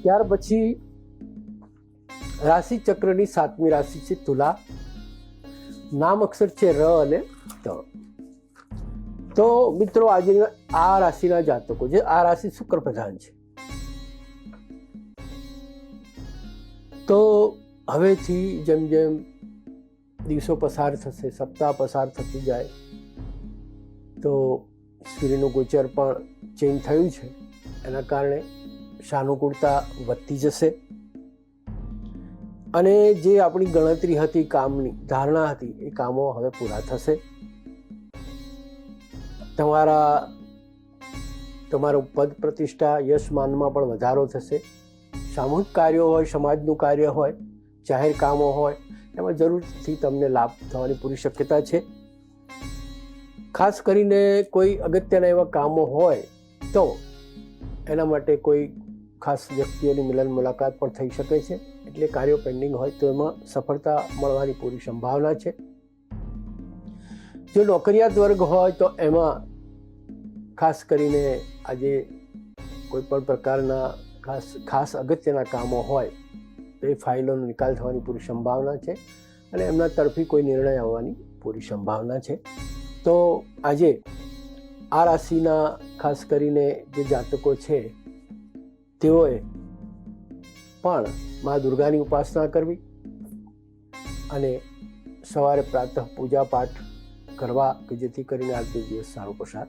ત્યાર પછી રાશિ ચક્રની 7મી રાશિ છે તુલા. નામ અક્ષર છે ર અને ત. તો મિત્રો આજે આ રાશિના જાતકો છે, આ રાશિ શુક્ર પ્રધાન છે. તો હવેથી જેમ જેમ દિવસો પસાર થશે, સપ્તાહ પસાર થતું જાય, તો સૂર્યનું ગોચર પણ ચેન્જ થયું છે. એના કારણે સાનુકૂળતા વધતી જશે અને જે આપણી ગણતરી હતી, કામની ધારણા હતી, એ કામો હવે પૂરા થશે. તમારું પદ પ્રતિષ્ઠા, યશ માનમાં પણ વધારો થશે. સામૂહિક કાર્યો હોય, સમાજનું કાર્ય હોય, જાહેર કામો હોય, એમાં જરૂરથી તમને લાભ થવાની પૂરી શક્યતા છે. ખાસ કરીને કોઈ અગત્યના એવા કામો હોય તો એના માટે કોઈ ખાસ વ્યક્તિઓની મિલન મુલાકાત પણ થઈ શકે છે. એટલે કાર્યો પેન્ડિંગ હોય તો એમાં સફળતા મળવાની પૂરી સંભાવના છે. જો નોકરિયાત વર્ગ હોય તો એમાં ખાસ કરીને આજે કોઈ પણ પ્રકારના ખાસ અગત્યના કામો હોય તો એ ફાઇલોનો નિકાલ થવાની પૂરી સંભાવના છે અને એમના તરફી કોઈ નિર્ણય આવવાની પૂરી સંભાવના છે. તો આજે આ રાશિના ખાસ કરીને જે જાતકો છે તેઓએ પણ મા દુર્ગાની ઉપાસના કરવી અને સવારે પ્રાતઃ પૂજા પાઠ કરવા કે જેથી કરીને આજનો દિવસ સારો પસાર